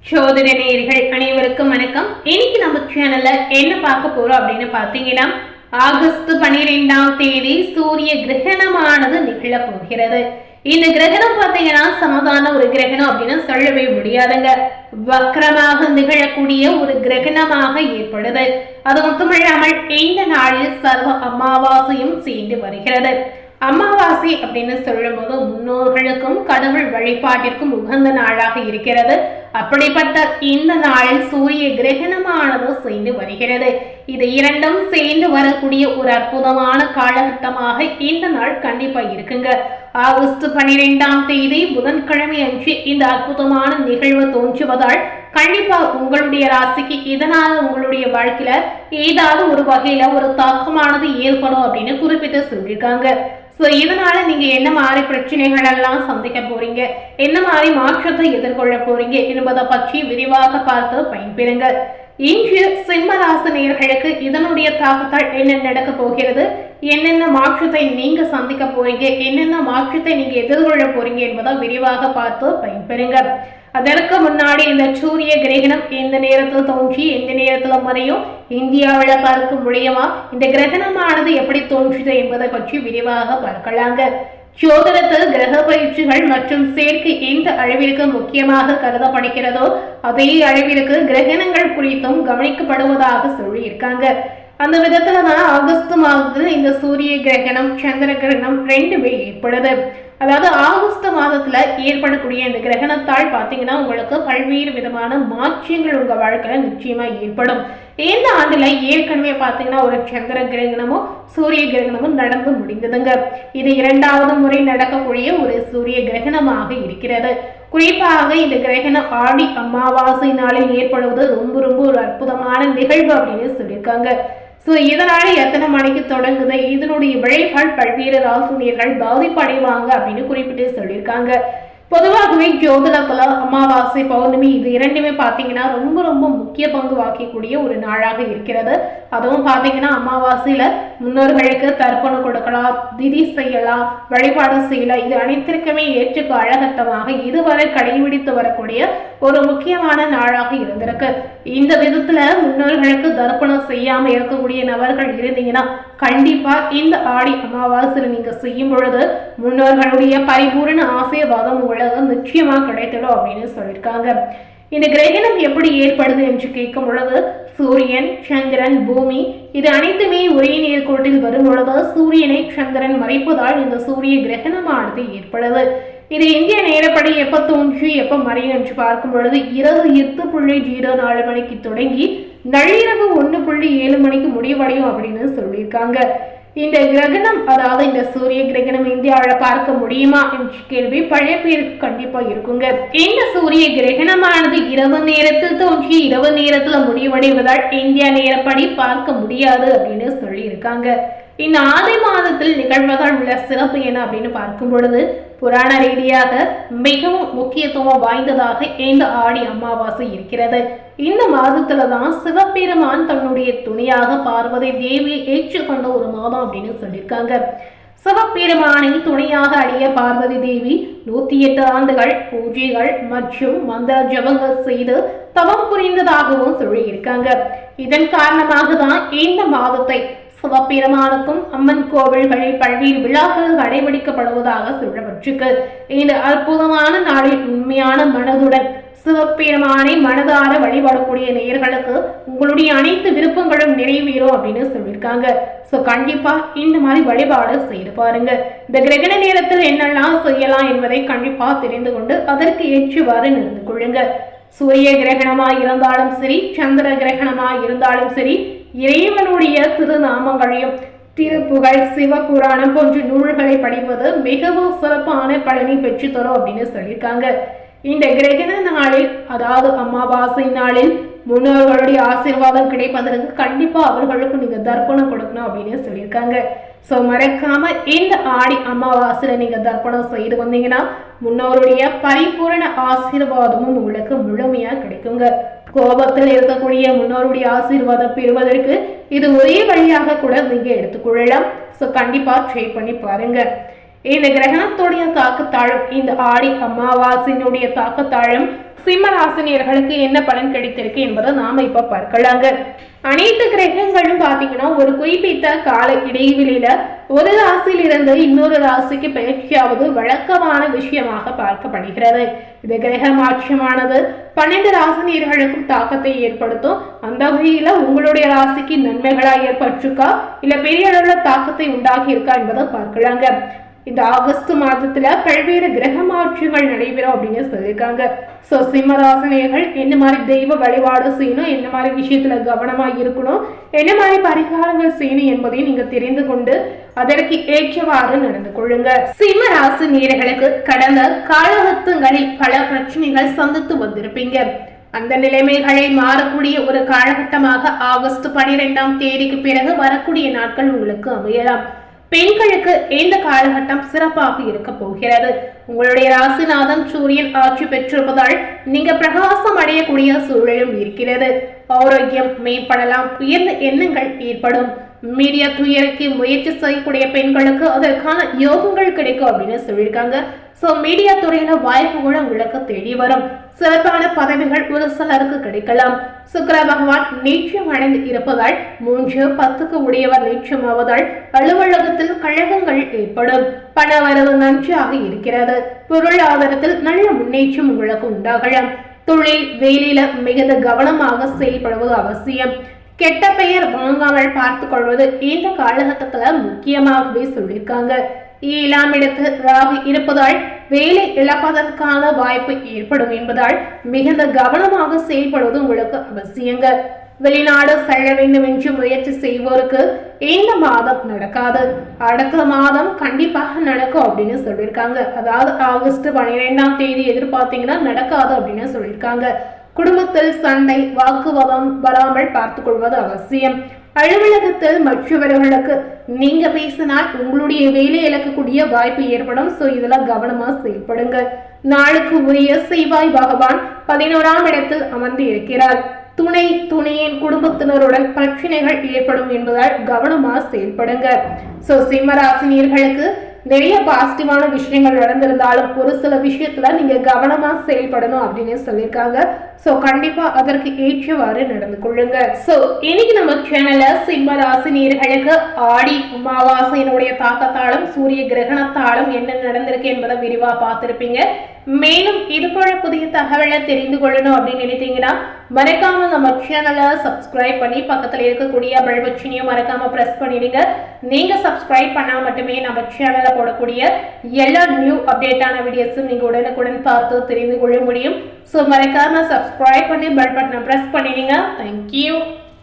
சோதர நேயர்கள் அனைவருக்கும் வணக்கம். இன்னைக்கு நம்ம சேனல்ல என்ன பார்க்க போறோம் அப்படின்னு பாத்தீங்கன்னா, ஆகஸ்ட் 12ஆம் தேதி சூரிய கிரகணமானது நிகழ போகிறது. இந்த கிரகணம் பாத்தீங்கன்னா சமாதான ஒரு கிரகணம் அப்படின்னு சொல்லவே முடியாதுங்க. வக்ரமாக நிகழக்கூடிய ஒரு கிரகணமாக ஏற்படுது. அது மட்டுமில்லாமல் இந்த நாளில் சர்வ அமாவாசையும் சேர்ந்து வருகிறது. அமாவாசை அப்படின்னு சொல்லும் போது முன்னோர்களுக்கும் கடவுள் வழிபாட்டிற்கும் உகந்த நாளாக இருக்கிறது. அப்படிப்பட்ட இந்த நாளில் சூரிய கிரகணமானது சேர்ந்து வருகிறது. இது இரண்டும் சேர்ந்து வரக்கூடிய ஒரு அற்புதமான காலகட்டமாக இந்த நாள் கண்டிப்பா இருக்குங்க. ஆகஸ்ட் 12ஆம் தேதி புதன்கிழமை அன்று இந்த அற்புதமான நிகழ்வு தோன்றுவதால் கண்டிப்பா உங்களுடைய ராசிக்கு இதனால உங்களுடைய வாழ்க்கையில ஏதாவது ஒரு வகையில ஒரு தாக்கமானது ஏற்படும் அப்படின்னு குறிப்பிட்டு சொல்லியிருக்காங்க. இதனால நீங்க என்ன மாதிரி பிரச்சனைகள் எல்லாம் சந்திக்க போறீங்க, என்ன மாதிரி மாற்றத்தை எதிர்கொள்ள போறீங்க என்பதை பற்றி விரிவாக பார்த்து பயன்பெறுங்க. இன்று சிம்ம ராசி நேயர்களுக்கு இதனுடைய தாக்கத்தால் என்ன நடக்க போகிறது, என்னென்ன மாற்றத்தை நீங்க சந்திக்க போறீங்க, என்னென்ன மாற்றத்தை நீங்க எதிர்கொள்ள போறீங்க என்பதை விரிவாக பார்த்து பயன்பெறுங்க. அதற்கு முன்னாடி இந்த சூரிய கிரகணம் எந்த நேரத்தில் தோன்றி எந்த நேரத்துல மறையும், இந்தியாவில் பார்க்க முடியுமா, இந்த கிரகணமானது எப்படி தோன்றுது என்பதை பற்றி விரிவாக பார்க்கலாங்க. ஜோதிடத்தில் கிரக பயிற்சிகள் மற்றும் சேர்க்கை எந்த அளவிற்கு முக்கியமாக கருதப்படுகிறதோ அதே அளவிற்கு கிரகணங்கள் குறித்தும் கவனிக்கப்படுவதாக சொல்லியிருக்காங்க. அந்த விதத்துலதான் ஆகஸ்ட் மாதத்தில் இந்த சூரிய கிரகணம் சந்திர கிரகணம் ரெண்டுமே ஏற்படுது. அதாவது ஆகஸ்ட் மாதத்துல ஏற்படக்கூடிய இந்த கிரகணத்தால் பாத்தீங்கன்னா உங்களுக்கு பல்வேறு விதமான மாற்றங்கள் உங்க வாழ்க்கையில நிச்சயமா ஏற்படும். இந்த ஆண்டுல ஏற்கனவே பாத்தீங்கன்னா ஒரு சந்திர கிரகணமும் சூரிய கிரகணமும் நடந்து முடிந்ததுங்க. இது இரண்டாவது முறை நடக்கக்கூடிய ஒரு சூரிய கிரகணமாக இருக்கிறது. குறிப்பாக இந்த கிரகணம் ஆடி அமாவாசை நாளில் ஏற்படுவது ரொம்ப ரொம்ப ஒரு அற்புதமான நிகழ்வு அப்படின்னு சொல்லியிருக்காங்க. இதனால எத்தனை மணிக்கு தொடங்குது, இதனுடைய விளைவுகள் பல்வேறு ராசினியர்கள் பாதிப்படைவாங்க அப்படின்னு குறிப்பிட்டு சொல்லியிருக்காங்க. பொதுவாகவே ஜோதிடத்துல அமாவாசை பௌர்ணமி இது இரண்டுமே பாத்தீங்கன்னா ரொம்ப ரொம்ப முக்கிய பங்கு வகிக்கக்கூடிய ஒரு நாளாக இருக்கிறது. அதுவும் பாத்தீங்கன்னா அமாவாசையில முன்னோர்களுக்கு தர்ப்பணம் கொடுக்கலாம், திதி செய்யலாம், வழிபாடு செய்யலாம். இது அனைத்திற்குமே ஏற்ற காலகட்டமாக இதுவரை கடைபிடித்து வரக்கூடிய ஒரு முக்கியமான நாளாக இருந்திருக்கு. இந்த விதத்துல முன்னோர்களுக்கு தர்ப்பணம் செய்யாம இருக்கக்கூடிய நபர்கள் இருந்தீங்கன்னா கண்டிப்பா இந்த ஆடி அமாவாசையில நீங்க செய்யும் பொழுது முன்னோர்களுடைய பரிபூர்ண ஆசீர்வாதம் உங்களுக்கு நிச்சயமா கிடைத்திடும் அப்படின்னு சொல்லியிருக்காங்க. இந்த கிரகணம் எப்படி ஏற்படுது என்று கேட்கும் பொழுது சூரியன், சந்திரன், பூமி இது அனைத்துமே ஒரே நேர்கோட்டில் வரும் பொழுது சூரியனை சந்திரன் மறைப்பதால் இந்த சூரிய கிரகணமானது ஏற்படுது. இது இந்திய நேரப்படி எப்ப தோன்றி எப்ப மறையும் என்று பார்க்கும் பொழுது இரவு 8:04 மணிக்கு தொடங்கி நள்ளிரவு 1:07 மணிக்கு முடிவடையும் அப்படின்னு சொல்லியிருக்காங்க. இந்த கிரகணம் அதாவது இந்த சூரிய கிரகணம் இந்தியாவில் பார்க்க முடியுமா என்ற கேள்வி பழைய பேருக்கு கண்டிப்பா இருக்குங்க. இந்த சூரிய கிரகணமானது இரவு நேரத்தில் தோன்றி இரவு நேரத்துல முடிவடைவதால் இந்தியா நேரப்படி பார்க்க முடியாது அப்படின்னு சொல்லி இருக்காங்க. இந்த ஆதி மாதத்தில் நிகழ்வதால் உள்ள சிறப்பு என்ன அப்படின்னு பார்க்கும் பொழுது புராண ரீதியாக மிகவும் முக்கியத்துவம் வாய்ந்ததாக இந்த ஆடி அமாவாசை இருக்கிறது. இந்த மாதத்துலதான் சிவபெருமான் தன்னுடைய துணையாக பார்வதி தேவியை ஏற்றுக்கொண்ட ஒரு மாதம் அப்படின்னு சொல்லியிருக்காங்க. சிவபெருமானை துணையாக அடைய பார்வதி தேவி 108 ஆண்டுகள் பூஜைகள் மற்றும் மந்திர ஜபங்கள் செய்து தவம் புரிந்ததாகவும் சொல்லியிருக்காங்க. இதன் காரணமாக தான் இந்த மாதத்தை சிவபெருமானுக்கும் அம்மன் கோவில்களில் பல்வேறு விழாக்கள் கடைபிடிக்கப்படுவதாக சொல்லப்பட்டிருக்கு. இந்த அற்புதமான நாளில் உண்மையான மனதுடன் சிவபெருமானை மனதார வழிபடக்கூடிய நேயர்களுக்கு உங்களுடைய அனைத்து விருப்பங்களும் நிறைவேறும் அப்படின்னு சொல்லியிருக்காங்க. கண்டிப்பா இந்த மாதிரி வழிபாடு செய்து பாருங்க. இந்த கிரகண நேரத்தில் என்னெல்லாம் செய்யலாம் என்பதை கண்டிப்பா தெரிந்து கொண்டு அதற்கு ஏற்றவாறு நடந்து கொள்ளுங்க. சூரிய கிரகணமாய் இருந்தாலும் சரி, சந்திர கிரகணமாய் இருந்தாலும் சரி, இறைவனுடைய திருநாமங்களையும் திருப்புகழ், சிவபுராணம் போன்ற நூல்களை படிப்பது மிகவும் சிறப்பான பலனை பெற்று தரும் அப்படின்னு சொல்லியிருக்காங்க. இந்த கிரகண நாளில் அதாவது அமாவாசை நாளில் முன்னோர்களுடைய ஆசீர்வாதம் கிடைப்பதற்கு கண்டிப்பா அவர்களுக்கு நீங்க தர்ப்பணம் கொடுக்கணும் அப்படின்னு சொல்லியிருக்காங்க. மறக்காம இந்த ஆடி அமாவாசையில நீங்க தர்ப்பணம் செய்து வந்தீங்கன்னா முன்னோருடைய பரிபூரண ஆசீர்வாதமும் உங்களுக்கு முழுமையா கிடைக்குங்க. கோபத்தில் இருக்கக்கூடிய முன்னோருடைய ஆசீர்வாதம் பெறுவதற்கு இது ஒரே வழியாக கூட நீங்க எடுத்துக்கொள்ளலாம். கண்டிப்பா ட்ரை பண்ணி பாருங்க. இந்த கிரகணத்துடைய தாக்கத்தாலும் இந்த ஆடி அமாவாசையினுடைய தாக்கத்தாலும் சிம்ம ராசினியர்களுக்கு என்ன பலன் கிடைத்திருக்கு என்பதை நாம இப்ப பார்க்கலாங்க. அனைத்து கிரகங்களும் பாத்தீங்கன்னா ஒரு குறிப்பிட்ட கால இடைவெளியில ஒரு ராசியில் இருந்து இன்னொரு ராசிக்கு பயிற்சியாவது வழக்கமான விஷயமாக பார்க்கப்படுகிறது. இந்த கிரக மாற்றமானது 12 ராசினியர்களுக்கும் தாக்கத்தை ஏற்படுத்தும். அந்த வகையில உங்களுடைய ராசிக்கு நன்மைகளா ஏற்பட்டிருக்கா இல்ல பெரிய அளவுல தாக்கத்தை உண்டாகி இருக்கா என்பதை பார்க்கலாங்க. இந்த ஆகஸ்ட் மாதத்துல பல்வேறு கிரக மாற்றங்கள் நடைபெறும் அப்படின்னு சொல்லியிருக்காங்க. சோ சிம்மராசினியர்கள் என்ன மாதிரி தெய்வ வழிபாடு செய்யணும், என்ன மாதிரி விஷயத்துல கவனமா இருக்கணும், என்ன மாதிரி பரிகாரங்கள் செய்யணும் என்பதையும் நீங்க தெரிந்து கொண்டு அதற்கு ஏற்றவாறு நடந்து கொள்ளுங்க. சிம்ம ராசினியர்களுக்கு கடந்த காலகட்டங்களில் பல பிரச்சனைகள் சந்தித்து வந்திருப்பீங்க. அந்த நிலைமைகளை மாறக்கூடிய ஒரு காலகட்டமாக ஆகஸ்ட் 12ஆம் தேதிக்கு பிறகு வரக்கூடிய நாட்கள் உங்களுக்கு அமையலாம். பெண்களுக்கு இந்த காலகட்டம் சிறப்பாக இருக்க போகிறது. உங்களுடைய ராசிநாதன் சூரியன் ஆட்சி பெற்றிருப்பதால் நீங்க பிரகாசம் அடையக்கூடிய சூழலும் இருக்கிறது. ஆரோக்கியம் மேம்படலாம், உயர்ந்த எண்ணங்கள் ஏற்படும். மீடியா துயருக்கு முயற்சி செய்யக்கூடிய பெண்களுக்கு அதற்கான யோகங்கள் கிடைக்கும் அப்படின்னு சொல்லியிருக்காங்க. சோ மீடியா துறையில வாய்ப்புகள் உங்களுக்கு தேடி வரும். சிறப்பான பதவிகள் ஒரு சிலருக்கு கிடைக்கலாம். சுக்கிர பகவான் நீச்சம் அடைந்து இருப்பதால் 3-10க்கு உடையவர் நீச்சமாவதால் அலுவலகத்தில் கழகங்கள் ஏற்படும். பண வரவு நன்றாக இருக்கிறது. பொருளாதாரத்தில் நல்ல முன்னேற்றம் உங்களுக்கு உண்டாகலாம். தொழில் வேலையில மிகுந்த கவனமாக செயல்படுவது அவசியம். கெட்ட பெயர் வாங்காமல் பார்த்துக் கொள்வது இந்த காலகட்டத்துல முக்கியமாகவே சொல்லியிருக்காங்க. 7ஆம் இடத்தில் ராகு இருப்பதால் வேலை இழப்பதற்கான வாய்ப்பு ஏற்படும் என்பதால் மிகுந்த கவனமாக செயல்படுவது உங்களுக்கு அவசியங்க. வெளிநாடு செல்ல வேண்டும் என்று முயற்சி செய்வோருக்கு இந்த மாதம் நடக்காது. அடுத்த மாதம் கண்டிப்பாக நடக்கும் அப்படின்னு சொல்லியிருக்காங்க. அதாவது ஆகஸ்ட் 12ஆம் தேதி எதிர்பார்த்தீங்கன்னா நடக்காது அப்படின்னு சொல்லியிருக்காங்க. குடும்பத்தில் சண்டை வாக்குவாதம் வராமல் பார்த்துக் கொள்வது அவசியம். அலுவலகத்தில் மற்றவர்களுக்கு நீங்க பேசினால் உங்களுடைய வேலை இழக்கக்கூடிய வாய்ப்பு ஏற்படும். சோ இதெல்லாம் கவனமா செயல்படுங்க. நாளுக்கு உரிய செவ்வாய் பகவான் 11ஆம் இடத்தில் அமர்ந்து இருக்கிறார். துணையின் குடும்பத்தினருடன் பிரச்சனைகள் ஏற்படும் என்பதால் கவனமா செயல்படுங்க. சோ சிம்மராசினியர்களுக்கு நிறைய பாசிட்டிவான விஷயங்கள் நடந்திருந்தாலும் ஒரு சில விஷயத்துல நீங்க கவனமா செயல்படணும் அப்படின்னு சொல்லியிருக்காங்க. சோ கண்டிப்பா அதற்கு ஏற்றவாறு நடந்து கொள்ளுங்க. சோ இன்னைக்கு நம்ம சேனல்ல சிம்ம ராசினியர்களுக்கு ஆடி அமாவாசையினுடைய தாக்கத்தாலும் சூரிய கிரகணத்தாலும் என்ன நடந்திருக்கு என்பதை விரிவா பார்த்திருப்பீங்க. மேலும் இது போல புதிய தகவலை தெரிந்து கொள்ளணும் அப்படின்னு நினைத்தீங்கன்னா மறக்காம நம்ம சேனலை சப்ஸ்கிரைப் பண்ணி பக்கத்துல இருக்கக்கூடிய பெல் பட்டனையும் மறக்காம பிரஸ் பண்ணிடுங்க. நீங்க சப்ஸ்கிரைப் பண்ணா மட்டுமே நம்ம சேனல்ல போடக்கூடிய எல்லா நியூ அப்டேட்டான வீடியோஸும் நீங்க உடனுக்குடன் பார்த்து தெரிந்து கொள்ள முடியும். சோ மறக்காம சப்ஸ்கிரைப் பண்ணி பெல் பட்டனை பிரஸ் பண்ணிடுங்க. தேங்க்யூ.